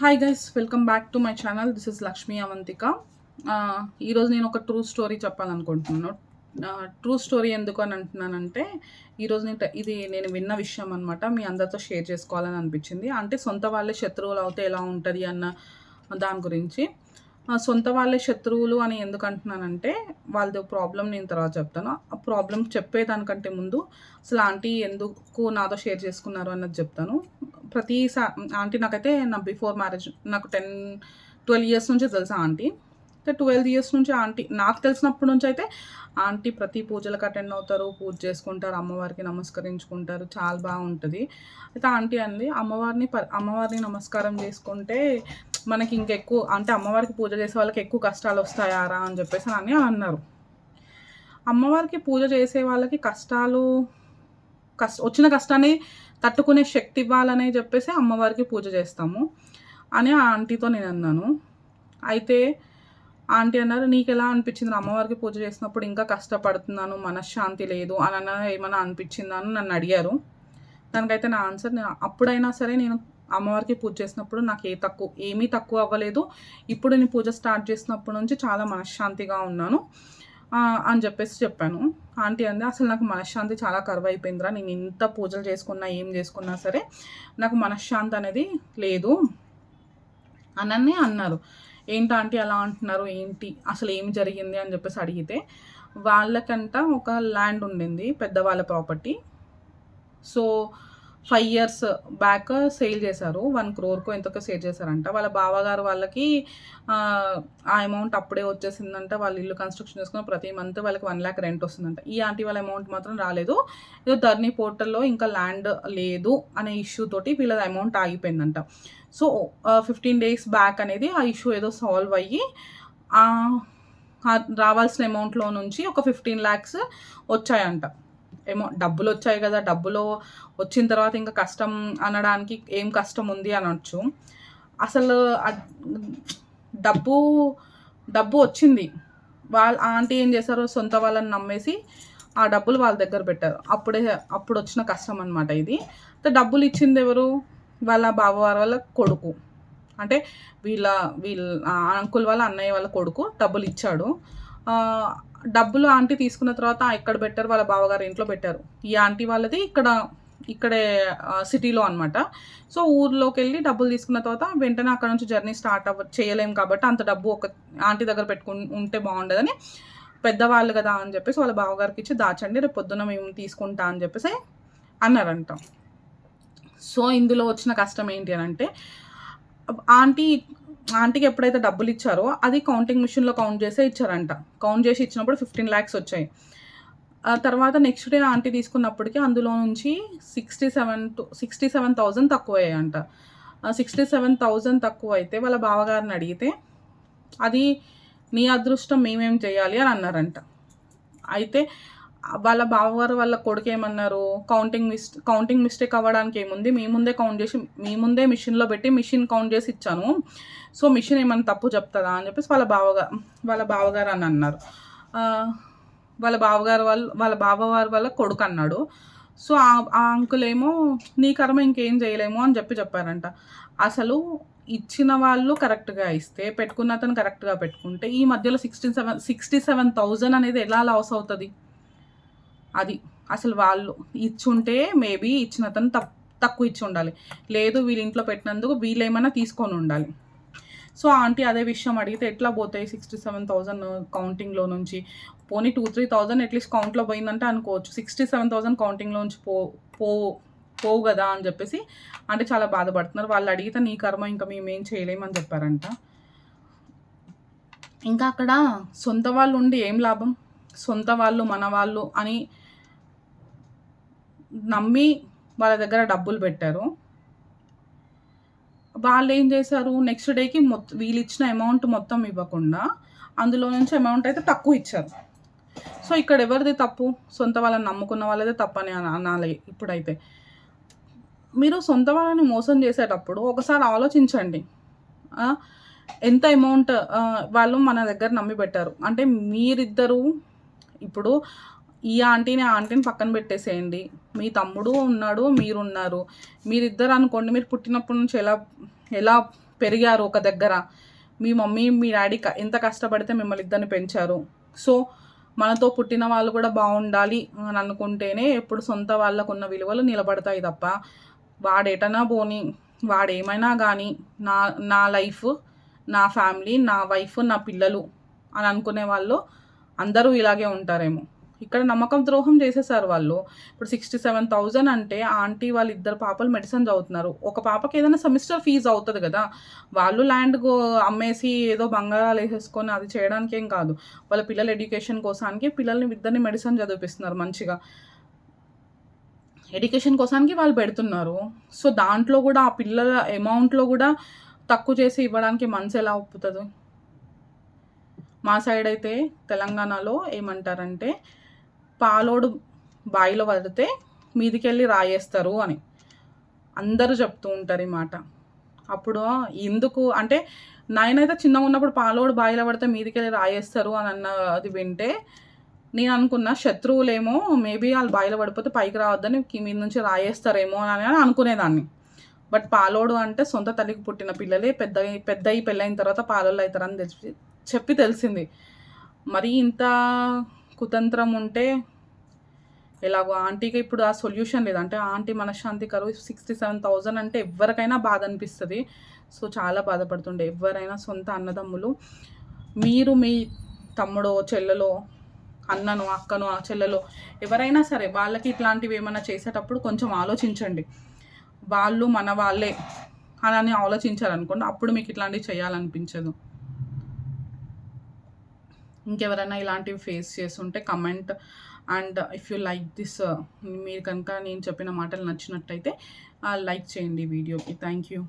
Hi guys, welcome back to my channel. This is Lakshmi Avantika. ఈరోజు నేను ఒక ట్రూ స్టోరీ చెప్పాలనుకుంటున్నాను. ట్రూ స్టోరీ ఎందుకు అని అంటున్నానంటే, ఈరోజు ఇది నేను విన్న విషయం అనమాట. మీ అందరితో షేర్ చేసుకోవాలని అనిపించింది. అంటే సొంత వాళ్ళే శత్రువులు అవుతే ఎలా ఉంటుంది అన్న దాని గురించి. సొంత వాళ్ళే శత్రువులు అని ఎందుకు అంటున్నానంటే, వాళ్ళది ప్రాబ్లం నేను తర్వాత చెప్తాను. ఆ ప్రాబ్లం చెప్పేదానికంటే ముందు అసలు ఆంటీ ఎందుకు నాతో షేర్ చేసుకున్నారు అన్నది చెప్తాను. ఆంటీ నాకైతే నా బిఫోర్ మ్యారేజ్ నాకు 12 ఇయర్స్ నుంచి తెలుసా ఆంటీ. 12 ఇయర్స్ నుంచి ఆంటీ నాకు తెలిసినప్పటి నుంచి అయితే ఆంటీ ప్రతి పూజలకు అటెండ్ అవుతారు, పూజ చేసుకుంటారు, అమ్మవారికి నమస్కరించుకుంటారు, చాలా బాగుంటుంది. అయితే ఆంటీ అంది, అమ్మవారిని నమస్కారం చేసుకుంటే మనకి ఇంకెక్కువ అంటే అమ్మవారికి పూజ చేసే వాళ్ళకి ఎక్కువ కష్టాలు వస్తాయారా అని చెప్పేసి అని అన్నారు. అమ్మవారికి పూజ చేసే వాళ్ళకి వచ్చిన కష్టాన్ని తట్టుకునే శక్తి ఇవ్వాలనే చెప్పేసి అమ్మవారికి పూజ చేస్తాము అని ఆ ఆంటీతో నేను అన్నాను. అయితే ఆంటీ అన్నారు, నీకు ఎలా అనిపించింది అమ్మవారికి పూజ చేసినప్పుడు? ఇంకా కష్టపడుతున్నాను, మనశ్శాంతి లేదు అని ఏమైనా అనిపించిందా అని నన్ను అడిగారు. దానికైతే నా ఆన్సర్, అప్పుడైనా సరే నేను అమ్మవారికి పూజ చేసినప్పుడు నాకు ఏమీ తక్కువ అవ్వలేదు. ఇప్పుడు నేను పూజ స్టార్ట్ చేసినప్పటి నుంచి చాలా మనశ్శాంతిగా ఉన్నాను అని చెప్పేసి చెప్పాను. ఆంటీ అంది, అసలు నాకు మనశ్శాంతి చాలా కరువైపోయిందిరా, నేను ఇంత పూజలు చేసుకున్నా ఏం చేసుకున్నా సరే నాకు మనశ్శాంతి అనేది లేదు అని అన్నారు. ఏంటి ఆంటీ అలా అంటున్నారు, ఏంటి అసలు ఏం జరిగింది అని చెప్పేసి అడిగితే, వాళ్ళకంట ఒక ల్యాండ్ ఉండింది, పెద్దవాళ్ళ property. So 5 years back sale చేశారు. 1 crore ఎంతకో సేల్ చేశారంట. వాళ్ళ బావగారు వాళ్ళకి ఆ అమౌంట్ అప్పుడే వచ్చేసిందంట. వాళ్ళు ఇల్లు కన్స్ట్రక్షన్ చేసుకుని ప్రతి మంత్ వాళ్ళకి 1 lakh రెంట్ వస్తుందంట. ఈ ఆంటీ వాళ్ళ అమౌంట్ మాత్రం రాలేదు. ఏదో ధర్నీ పోర్టల్లో ఇంకా ల్యాండ్ లేదు అనే ఇష్యూ తోటి వీళ్ళ అమౌంట్ ఆగిపోయిందంట. సో 15 days బ్యాక్ అనేది ఆ ఇష్యూ ఏదో సాల్వ్ అయ్యి రావాల్సిన అమౌంట్లో నుంచి ఒక 15 lakhs వచ్చాయంట. డబ్బులు వచ్చాయి కదా, డబ్బులు వచ్చిన తర్వాత ఇంకా కష్టం అనడానికి ఏం కష్టం ఉంది అనొచ్చు. అసలు డబ్బు వచ్చింది. ఆంటీ ఏం చేశారు, సొంత వాళ్ళని నమ్మేసి ఆ డబ్బులు వాళ్ళ దగ్గర పెట్టారు. అప్పుడు వచ్చిన కష్టం అనమాట ఇది. డబ్బులు ఇచ్చింది ఎవరు? వాళ్ళ బావవారి వాళ్ళ కొడుకు. అంటే వీళ్ళ అంకుల్ వాళ్ళ అన్నయ్య వాళ్ళ కొడుకు డబ్బులు ఇచ్చాడు. డబ్బులు ఆంటీ తీసుకున్న తర్వాత ఎక్కడ పెట్టారు? వాళ్ళ బావగారు ఇంట్లో పెట్టారు. ఈ ఆంటీ వాళ్ళది ఇక్కడే సిటీలో అనమాట. సో ఊర్లోకి వెళ్ళి డబ్బులు తీసుకున్న తర్వాత వెంటనే అక్కడ నుంచి జర్నీ చేయలేము కాబట్టి అంత డబ్బు ఒక ఆంటీ దగ్గర ఉంటే బాగుండదని, పెద్దవాళ్ళు కదా అని చెప్పేసి వాళ్ళ బావగారికి ఇచ్చి దాచండి, రేపు పొద్దున్న మేము తీసుకుంటా అని చెప్పేసి అన్నారంట. సో ఇందులో వచ్చిన కష్టం ఏంటి అని అంటే, ఆంటీకి ఎప్పుడైతే డబ్బులు ఇచ్చారో అది కౌంటింగ్ మిషన్లో కౌంట్ చేసే ఇచ్చారంట. కౌంట్ చేసి ఇచ్చినప్పుడు 15 lakhs వచ్చాయి. తర్వాత నెక్స్ట్ డే ఆంటీ తీసుకున్నప్పటికీ అందులో నుంచి 67,000 తక్కువ అయ్యాయంట. 67,000 తక్కువ అయితే వాళ్ళ బావగారిని అడిగితే, అది నీ అదృష్టం, మేమేం చేయాలి అని అన్నారంట. అయితే వాళ్ళ బావగారు వాళ్ళ కొడుకు ఏమన్నారు, కౌంటింగ్ మిస్టేక్ అవ్వడానికి ఏముంది, మీ ముందే కౌంట్ చేసి మీ ముందే మిషన్లో పెట్టి మిషన్ కౌంట్ చేసి ఇచ్చాను, సో మిషన్ ఏమన్నా తప్పు చెప్తుందా అని చెప్పేసి వాళ్ళ బావగారు అని అన్నారు. వాళ్ళ బావగారు వాళ్ళ కొడుకు అన్నాడు. సో ఆ అంకుల్ ఏమో, నీ కర్మ ఇంకేం చేయలేము అని చెప్పారంట. అసలు ఇచ్చిన వాళ్ళు కరెక్ట్గా ఇస్తే, పెట్టుకున్న అతను కరెక్ట్గా పెట్టుకుంటే ఈ మధ్యలో 67,000 అనేది ఎలా లాస్ అవుతుంది? అది అసలు వాళ్ళు ఇచ్చుంటే మేబీ ఇచ్చిన అతను తక్కువ ఇచ్చి ఉండాలి, లేదు వీళ్ళ ఇంట్లో పెట్టినందుకు వీళ్ళు ఏమైనా తీసుకొని ఉండాలి. సో ఆంటీ అదే విషయం అడిగితే, ఎట్లా పోతాయి 67,000 కౌంటింగ్లో నుంచి? పోనీ 2-3,000 అట్లీస్ట్ కౌంట్లో పోయిందంటే అనుకోవచ్చు, 67,000 కౌంటింగ్లో నుంచి పోవు కదా అని చెప్పేసి అంటే చాలా బాధపడుతున్నారు. వాళ్ళు అడిగితే నీ కర్మ, ఇంకా మేమేం చేయలేమని చెప్పారంట. ఇంకా అక్కడ సొంత వాళ్ళు ఉండి ఏం లాభం? సొంత వాళ్ళు మన వాళ్ళు అని నమ్మి వాళ్ళ దగ్గర డబ్బులు పెట్టారు. వాళ్ళు ఏం చేశారు, నెక్స్ట్ డేకి వీళ్ళు ఇచ్చిన అమౌంట్ మొత్తం ఇవ్వకుండా అందులో నుంచి అమౌంట్ అయితే తక్కువ ఇచ్చారు. సో ఇక్కడ ఎవరిది తప్పు? సొంత వాళ్ళని నమ్ముకున్న వాళ్ళదే తప్పని అనాలి. ఇప్పుడైతే మీరు సొంత వాళ్ళని మోసం చేసేటప్పుడు ఒకసారి ఆలోచించండి, ఎంత అమౌంట్ వాళ్ళు మన దగ్గర నమ్మి పెట్టారు అంటే. మీరిద్దరూ ఇప్పుడు ఈ ఆంటీని పక్కన పెట్టేసేయండి, మీ తమ్ముడు ఉన్నాడు, మీరున్నారు, మీరిద్దరు అనుకోండి, మీరు పుట్టినప్పటి నుంచి ఎలా పెరిగారు ఒక దగ్గర. మీ మమ్మీ మీ డాడీ ఎంత కష్టపడితే మిమ్మల్ని ఇద్దరిని పెంచారు. సో మనతో పుట్టిన వాళ్ళు కూడా బాగుండాలి అని అనుకుంటేనే ఎప్పుడు సొంత వాళ్ళకున్న విలువలు నిలబడతాయి తప్ప, వాడెటనా పోని, వాడేమైనా కానీ, నా నా లైఫ్, నా ఫ్యామిలీ, నా వైఫ్, నా పిల్లలు అని అనుకునే వాళ్ళు అందరూ ఇలాగే ఉంటారేమో. ఇక్కడ నమ్మకం ద్రోహం చేసేసారు వాళ్ళు. ఇప్పుడు 67,000 అంటే ఆంటీ వాళ్ళ ఇద్దరు పాపలు మెడిసిన్ చదువుతున్నారు. ఒక పాపకి ఏదైనా సెమిస్టర్ ఫీజు అవుతుంది కదా. వాళ్ళు ల్యాండ్ అమ్మేసి ఏదో బంగారాలు వేసేసుకొని అది చేయడానికి ఏం కాదు. వాళ్ళ పిల్లల ఎడ్యుకేషన్ కోసానికి పిల్లల్ని ఇద్దరిని మెడిసిన్ చదివిపిస్తున్నారు మంచిగా. ఎడ్యుకేషన్ కోసానికి వాళ్ళు పెడుతున్నారు. సో దాంట్లో కూడా ఆ పిల్లల అమౌంట్లో కూడా తక్కువ చేసి ఇవ్వడానికి మనసు ఎలా ఒప్పుతుంది? మా సైడ్ అయితే తెలంగాణలో ఏమంటారంటే, పాలోడు బావిలో పడితే మీదికెళ్ళి రాయేస్తారు అని అందరూ చెప్తూ ఉంటారు ఈ మాట. అప్పుడు ఎందుకు అంటే, నేనైతే చిన్నగా ఉన్నప్పుడు పాలోడు బావిలో పడితే మీదికెళ్ళి రాయేస్తారు అని అది వింటే నేను అనుకున్న శత్రువులేమో మేబీ వాళ్ళు బావిలో పడిపోతే పైకి రావద్దని మీద నుంచి రాయేస్తారేమో అని అనుకునేదాన్ని. బట్ పాలోడు అంటే సొంత తల్లికి పుట్టిన పిల్లలే పెద్దయి పెళ్ళైన తర్వాత పాలోళ్ళు అవుతారని చెప్పి తెలిసింది. మరి ఇంత కుతంత్రం ఉంటే ఎలాగో ఆంటీకి ఇప్పుడు ఆ సొల్యూషన్ లేదంటే ఆంటీ మనశ్శాంతి కరువు 67,000 అంటే ఎవరికైనా బాధ అనిపిస్తుంది. సో చాలా బాధపడుతుండే ఎవరైనా సొంత అన్నదమ్ములు. మీరు మీ తమ్ముడో చెల్లెలో అన్నను అక్కను చెల్లెలో ఎవరైనా సరే వాళ్ళకి ఇట్లాంటివి ఏమైనా చేసేటప్పుడు కొంచెం ఆలోచించండి. వాళ్ళు మన వాళ్ళే అని ఆలోచించారనుకోండి, అప్పుడు మీకు ఇట్లాంటివి చేయాలనిపించదు. ఇంకెవరైనా ఇలాంటివి ఫేస్ చేస్తుంటే comment. And if you like this, మీరు కనుక నేను చెప్పిన మాటలు నచ్చినట్టయితే లైక్ చేయండి వీడియోకి. Thank you.